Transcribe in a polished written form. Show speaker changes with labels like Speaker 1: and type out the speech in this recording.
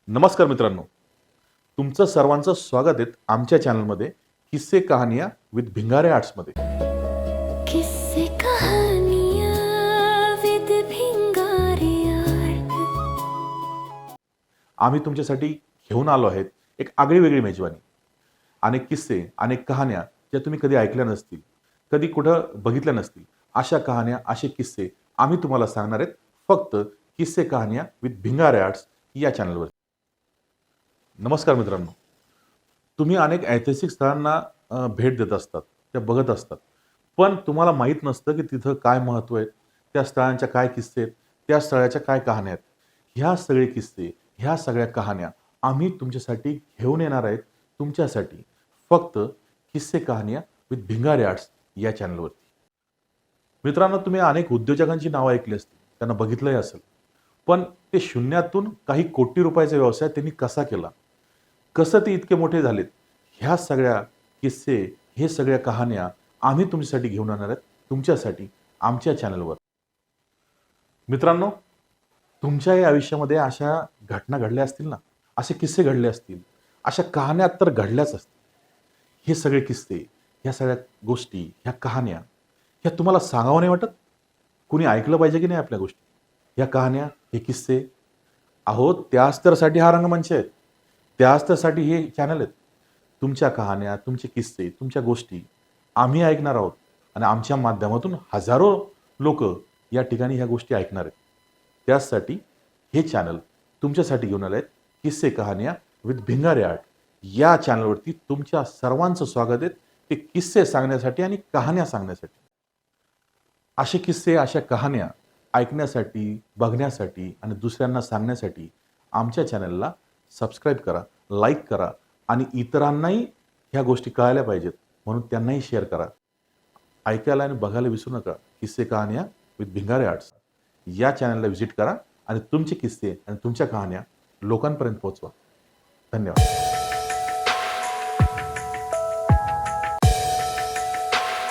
Speaker 1: नमस्कार मित्रांनो, तुमचं सर्वांचं स्वागत आहे आमच्या चॅनलमध्ये किस्से कहानिया विथ भिंगारे आर्ट्समध्ये।
Speaker 2: किस्से कहानियां विद भिंगारे आर्ट।
Speaker 1: आम्ही तुमच्यासाठी घेऊन आलो आहेत एक आगळी वेगळी मेजवानी। अनेक किस्से, अनेक कहाण्या ज्या तुम्ही कधी ऐकल्या नसतील, कधी कुठं बघितल्या नसतील, अशा कहाण्या, असे किस्से आम्ही तुम्हाला सांगणार आहेत फक्त किस्से कहानिया विथ भिंगारे आर्ट्स या चॅनलवर। नमस्कार मित्रांनो, तुम्ही अनेक ऐतिहासिक स्थळांना भेट देत असतात, त्या बघत असतात, पण तुम्हाला माहीत नसतं की तिथं काय महत्त्व आहे, त्या स्थळांच्या काय किस्से आहेत, त्या स्थळाच्या काय कहाण्या आहेत। ह्या सगळे किस्से, ह्या सगळ्या कहाण्या आम्ही तुमच्यासाठी घेऊन येणार आहेत, तुमच्यासाठी फक्त किस्से कहानिया विथ भिंगारे आर्ट्स या चॅनलवरती। मित्रांनो, तुम्ही अनेक उद्योजकांची नावं ऐकली असतील, त्यांना बघितलंही असेल, पण ते शून्यातून काही कोटी रुपयाचा व्यवसाय त्यांनी कसा केला, कसं ते इतके मोठे झालेत, ह्या सगळ्या किस्से, हे सगळ्या कहाण्या आम्ही तुमच्यासाठी घेऊन येणार आहेत, तुमच्यासाठी आमच्या चॅनलवर। मित्रांनो, तुमच्याही आयुष्यामध्ये अशा घटना घडल्या असतील ना, असे किस्से घडले असतील, अशा कहाण्या तर घडल्याच असतील। हे सगळे किस्से, ह्या सगळ्या गोष्टी, ह्या कहाण्या, ह्या तुम्हाला सांगावं नाही वाटत? कुणी ऐकलं पाहिजे की नाही आपल्या गोष्टी, ह्या कहाण्या, हे किस्से? अहो, त्याच तरसाठी हा रंगमंच आहे, त्याच तरसाठी हे चॅनल आहेत। तुमच्या कहाण्या, तुमचे किस्से, तुमच्या गोष्टी आम्ही ऐकणार आहोत आणि आमच्या माध्यमातून हजारो लोक या ठिकाणी ह्या गोष्टी ऐकणार आहेत। त्याचसाठी हे चॅनल तुमच्यासाठी घेऊन आलं आहे, किस्से कहानिया विथ भिंगारे आर्ट या चॅनलवरती तुमच्या सर्वांचं स्वागत आहे, ते किस्से सांगण्यासाठी आणि कहाण्या सांगण्यासाठी। असे किस्से, अशा कहाण्या ऐकण्यासाठी, बघण्यासाठी आणि दुसऱ्यांना सांगण्यासाठी आमच्या चॅनलला सबस्क्राईब करा, लाईक करा आणि इतरांनाही ह्या गोष्टी कळायला पाहिजेत म्हणून त्यांनाही शेअर करा। ऐकायला आणि बघायला विसरू नका, किस्से कहानिया विथ भिंगारे आर्ट्स या चॅनलला व्हिजिट करा आणि तुमचे किस्से आणि तुमच्या कहाण्या लोकांपर्यंत पोहोचवा। धन्यवाद।